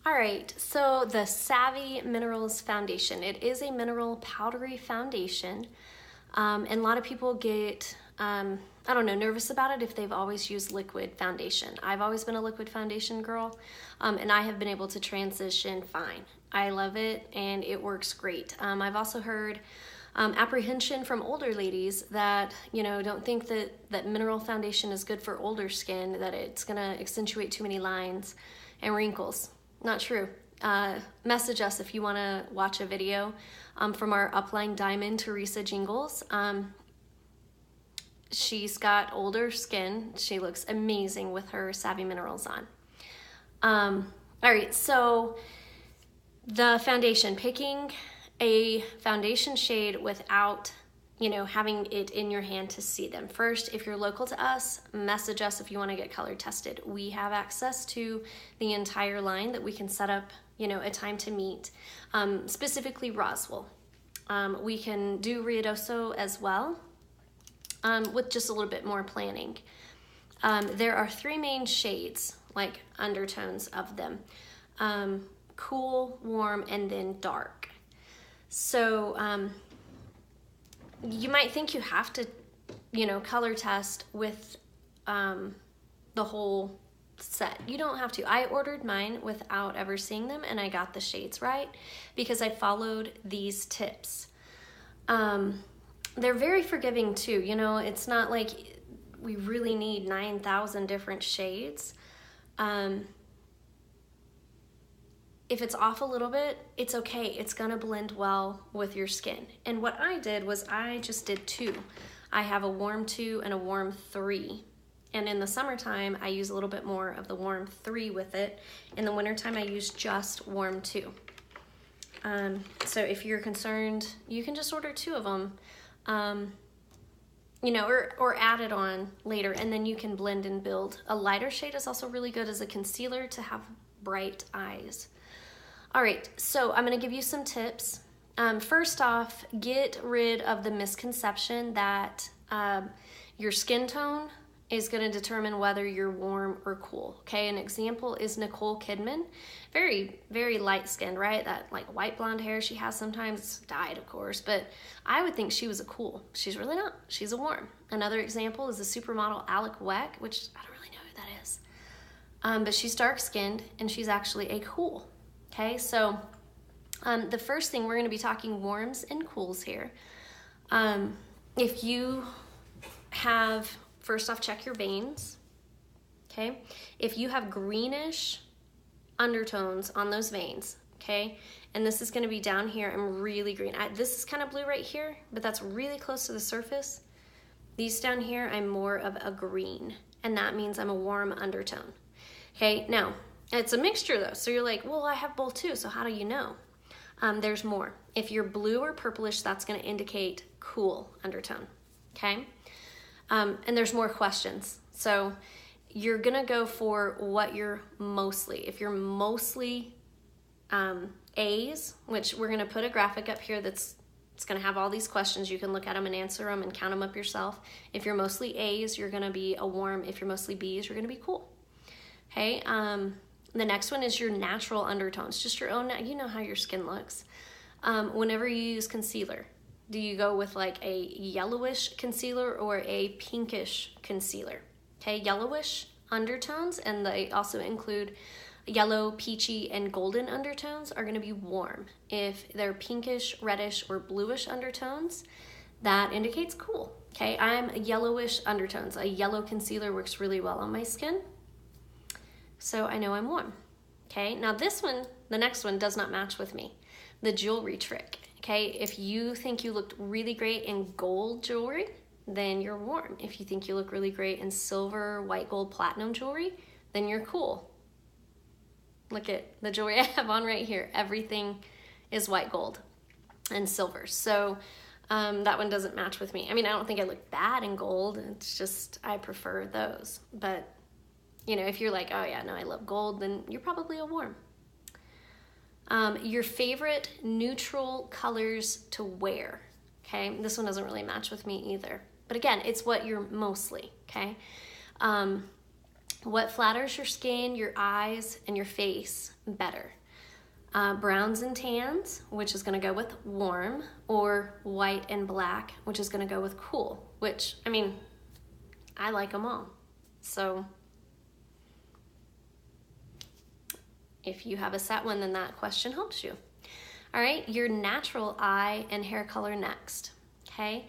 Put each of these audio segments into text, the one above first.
All right, so the Savvy Minerals Foundation. It is a mineral powdery foundation, and a lot of people get, I don't know, nervous about it if they've always used liquid foundation. I've always been a liquid foundation girl, and I have been able to transition fine. I love it, and it works great. I've also heard apprehension from older ladies that, don't think that mineral foundation is good for older skin, that it's gonna accentuate too many lines and wrinkles. Not true. Message us if you want to watch a video from our upline diamond, Teresa Jingles. She's got older skin. She looks amazing with her Savvy Minerals on. All right, so the foundation, picking a foundation shade without having it in your hand to see them. First, if you're local to us, message us if you want to get color tested. We have access to the entire line that we can set up, a time to meet, specifically Roswell. We can do Ruidoso as well, with just a little bit more planning. There are 3 main shades, like undertones of them. Cool, warm, and then dark. So, you might think you have to, color test with the whole set. You don't have to. I ordered mine without ever seeing them, and I got the shades right because I followed these tips. They're very forgiving too. It's not like we really need 9,000 different shades. If it's off a little bit, it's okay. It's gonna blend well with your skin. And what I did was I just did 2. I have a warm 2 and a warm 3. And in the summertime, I use a little bit more of the warm 3 with it. In the wintertime, I use just warm 2. So if you're concerned, you can just order 2 of them, or add it on later, and then you can blend and build. A lighter shade is also really good as a concealer to have bright eyes. All right, so I'm gonna give you some tips. First off, get rid of the misconception that your skin tone is gonna determine whether you're warm or cool, okay? An example is Nicole Kidman. Very, very light skinned, right? That like white blonde hair she has sometimes, dyed of course, but I would think she was a cool. She's really not, she's a warm. Another example is the supermodel Alec Weck, which I don't really know who that is. But she's dark skinned and she's actually a cool. Okay, so the first thing, we're going to be talking warms and cools here. If you have, first off, check your veins, okay? If you have greenish undertones on those veins, okay? And this is going to be down here and really green. This is kind of blue right here, but that's really close to the surface. These down here, I'm more of a green, and that means I'm a warm undertone. Okay, now, it's a mixture though, so you're like, well, I have both too, so how do you know? There's more. If you're blue or purplish, that's gonna indicate cool undertone, okay? And there's more questions. So you're gonna go for what you're mostly. If you're mostly A's, which we're gonna put a graphic up here it's gonna have all these questions. You can look at them and answer them and count them up yourself. If you're mostly A's, you're gonna be a warm. If you're mostly B's, you're gonna be cool, okay? The next one is your natural undertones, just your own, you know how your skin looks. Whenever you use concealer, do you go with like a yellowish concealer or a pinkish concealer? Okay, yellowish undertones, and they also include yellow, peachy, and golden undertones are gonna be warm. If they're pinkish, reddish, or bluish undertones, that indicates cool. Okay, I'm yellowish undertones. A yellow concealer works really well on my skin, so I know I'm warm. Okay, now this one, the next one, does not match with me. The jewelry trick. Okay, if you think you looked really great in gold jewelry, then you're warm. If you think you look really great in silver, white gold, platinum jewelry, then you're cool. Look at the jewelry I have on right here. Everything is white gold and silver. So that one doesn't match with me. I mean, I don't think I look bad in gold. It's just I prefer those. But if you're like, oh yeah, no, I love gold, then you're probably a warm. Your favorite neutral colors to wear, okay? This one doesn't really match with me either. But again, it's what you're mostly, okay? What flatters your skin, your eyes, and your face better? Browns and tans, which is going to go with warm, or white and black, which is going to go with cool, which, I mean, I like them all. So if you have a set one, then that question helps you. All right, your natural eye and hair color next, okay?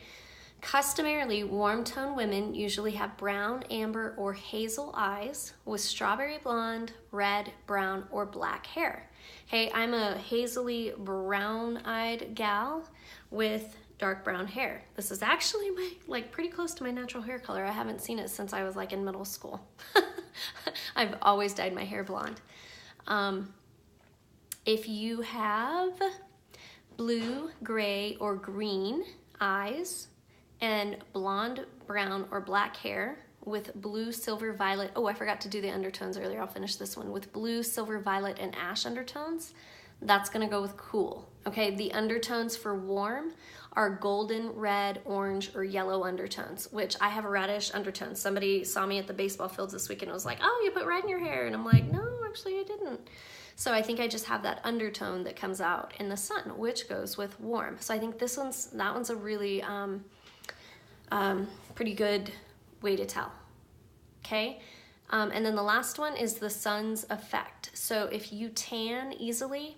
Customarily, warm tone women usually have brown, amber, or hazel eyes with strawberry blonde, red, brown, or black hair. Hey, I'm a hazily brown-eyed gal with dark brown hair. This is actually pretty close to my natural hair color. I haven't seen it since I was in middle school. I've always dyed my hair blonde. If you have blue, gray, or green eyes and blonde, brown, or black hair with blue, silver, violet, oh, I forgot to do the undertones earlier. I'll finish this one. With blue, silver, violet, and ash undertones, that's gonna go with cool. Okay, the undertones for warm are golden, red, orange, or yellow undertones, which I have a reddish undertone. Somebody saw me at the baseball fields this weekend and was like, oh, you put red in your hair. And I'm like, no, actually I didn't. So I think I just have that undertone that comes out in the sun, which goes with warm. So I think that one's a really pretty good way to tell, okay? And then the last one is the sun's effect. So if you tan easily,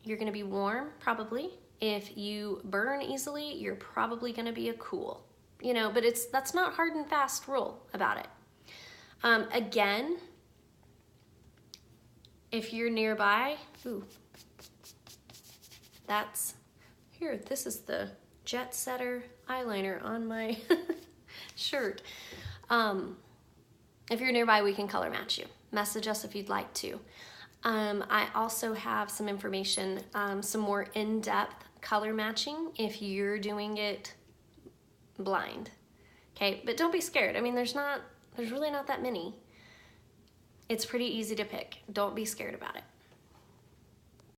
you're gonna be warm, probably. If you burn easily, you're probably gonna be a cool, but that's not hard and fast rule about it. Again, if you're nearby, this is the Jet Setter eyeliner on my shirt. If you're nearby, we can color match you. Message us if you'd like to. I also have some information, some more in-depth color matching if you're doing it blind. Okay, but don't be scared. I mean, there's really not that many. It's pretty easy to pick. Don't be scared about it.